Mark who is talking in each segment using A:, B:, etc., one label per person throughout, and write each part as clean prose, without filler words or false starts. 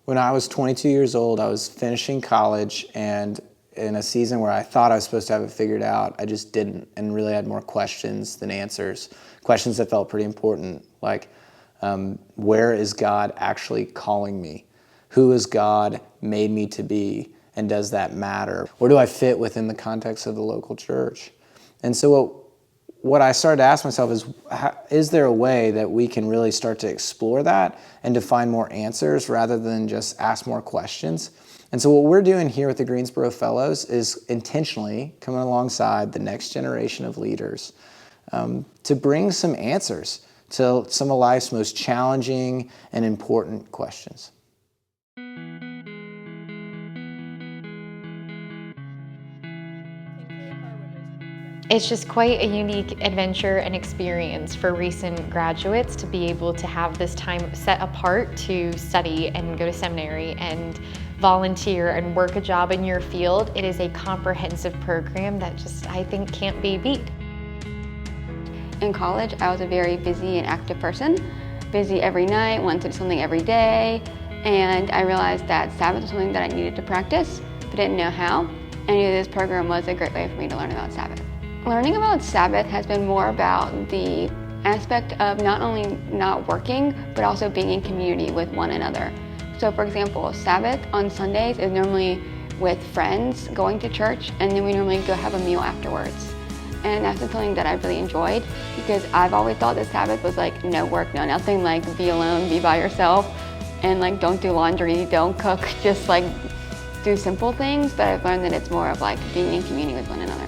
A: When I was 22 years old, I was finishing college, and in a season where I thought I was supposed to have it figured out, I just didn't, and really had more questions than answers. Questions that felt pretty important, like where is God actually calling me? Who is God made me to be, and does that matter? Where do I fit within the context of the local church? And so what I started to ask myself is there a way that we can really start to explore that and to find more answers rather than just ask more questions? And so what we're doing here with the Greensboro Fellows is intentionally coming alongside the next generation of leaders to bring some answers to some of life's most challenging and important questions.
B: It's just quite a unique adventure and experience for recent graduates to be able to have this time set apart to study and go to seminary and volunteer and work a job in your field. It is a comprehensive program that just, I think, can't be beat.
C: In college, I was a very busy and active person. Busy every night, wanted to do something every day, and I realized that Sabbath was something that I needed to practice, but didn't know how. And I knew this program was a great way for me to learn about Sabbath. Learning about Sabbath has been more about the aspect of not only not working, but also being in community with one another. So for example, Sabbath on Sundays is normally with friends going to church, and then we normally go have a meal afterwards. And that's been something that I've really enjoyed, because I've always thought that Sabbath was like no work, no nothing, like be alone, be by yourself, and like don't do laundry, don't cook, just like do simple things. But I've learned that it's more of like being in community with one another.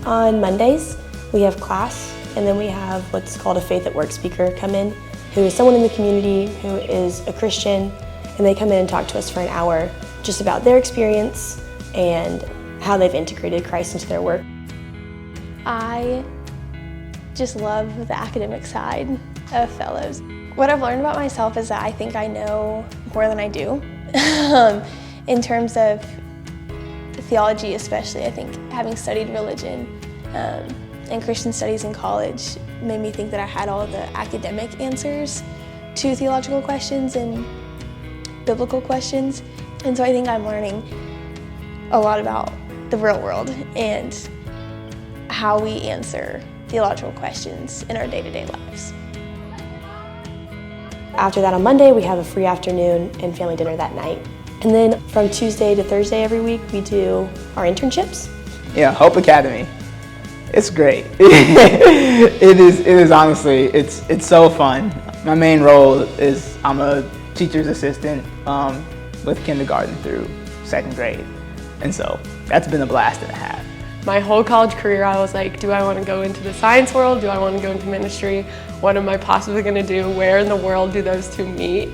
D: On Mondays, we have class, and then we have what's called a Faith at Work speaker come in, who is someone in the community who is a Christian, and they come in and talk to us for an hour just about their experience and how they've integrated Christ into their work.
E: I just love the academic side of Fellows. What I've learned about myself is that I think I know more than I do. In terms of theology especially, I think having studied religion and Christian studies in college made me think that I had all of the academic answers to theological questions and biblical questions. And so I think I'm learning a lot about the real world and how we answer theological questions in our day-to-day lives.
D: After that on Monday, we have a free afternoon and family dinner that night. And then from Tuesday to Thursday every week, we do our internships.
F: Yeah, Hope Academy. It's great. It is honestly, it's so fun. My main role is I'm a teacher's assistant with kindergarten through 2nd grade. And so that's been a blast and a half.
G: My whole college career, I was like, do I want to go into the science world? Do I want to go into ministry? What am I possibly going to do? Where in the world do those two meet?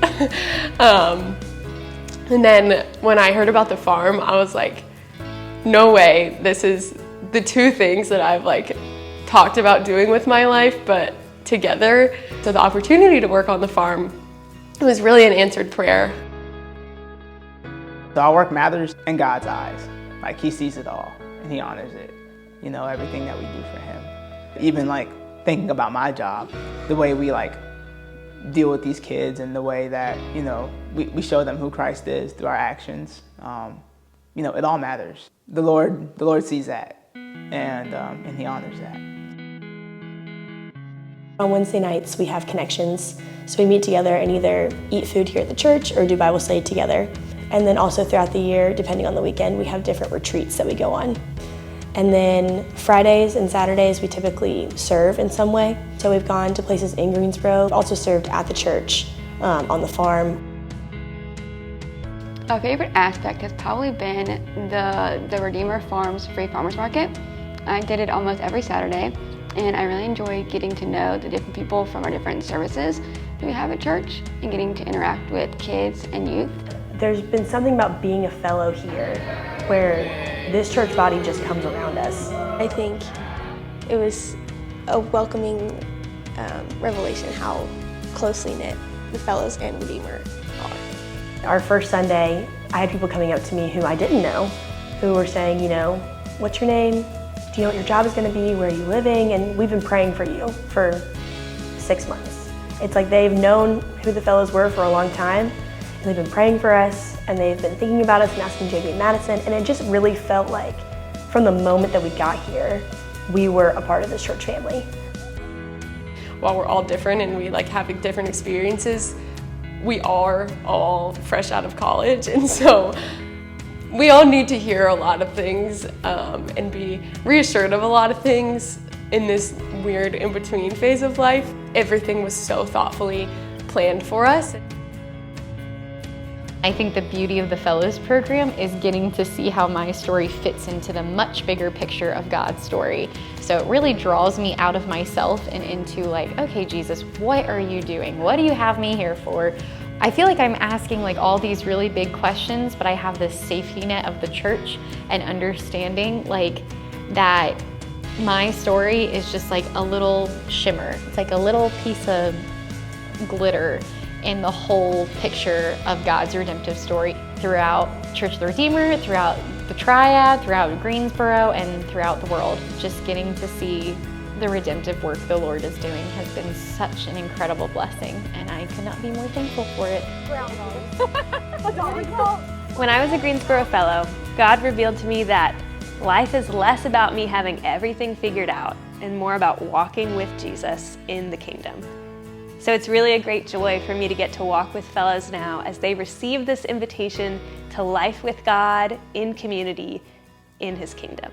G: And then when I heard about the farm, I was like, no way, this is the two things that I've like talked about doing with my life, but together. So the opportunity to work on the farm was really an answered prayer.
F: So our work matters in God's eyes. Like, He sees it all and He honors it. You know, everything that we do for Him. Even like thinking about my job, the way we like deal with these kids and the way that, you know, we show them who Christ is through our actions. You know, it all matters. The Lord sees that, and He honors that.
D: On Wednesday nights, we have connections. So we meet together and either eat food here at the church or do Bible study together. And then also throughout the year, depending on the weekend, we have different retreats that we go on. And then Fridays and Saturdays, we typically serve in some way. So we've gone to places in Greensboro, also served at the church, on the farm.
C: A favorite aspect has probably been the Redeemer Farms Free Farmers Market. I did it almost every Saturday, and I really enjoy getting to know the different people from our different services that we have at church and getting to interact with kids and youth.
D: There's been something about being a fellow here where this church body just comes around us.
E: I think it was a welcoming revelation how closely knit the Fellows and Redeemer are.
D: Our first Sunday, I had people coming up to me who I didn't know, who were saying, you know, what's your name? Do you know what your job is going to be? Where are you living? And we've been praying for you for 6 months. It's like they've known who the Fellows were for a long time, They've been praying for us, and they've been thinking about us and asking JB and Madison, and it just really felt like from the moment that we got here, we were a part of this church family.
G: While we're all different and we like having different experiences, we are all fresh out of college, and so we all need to hear a lot of things and be reassured of a lot of things in this weird in-between phase of life. Everything was so thoughtfully planned for us.
B: I think the beauty of the Fellows program is getting to see how my story fits into the much bigger picture of God's story. So it really draws me out of myself and into like, okay, Jesus, what are you doing? What do you have me here for? I feel like I'm asking like all these really big questions, but I have this safety net of the church and understanding like that my story is just like a little shimmer. It's like a little piece of glitter in the whole picture of God's redemptive story throughout Church of the Redeemer, throughout the Triad, throughout Greensboro, and throughout the world. Just getting to see the redemptive work the Lord is doing has been such an incredible blessing, and I could not be more thankful for it.
H: When I was a Greensboro Fellow, God revealed to me that life is less about me having everything figured out and more about walking with Jesus in the kingdom. So it's really a great joy for me to get to walk with Fellows now as they receive this invitation to life with God in community in His kingdom.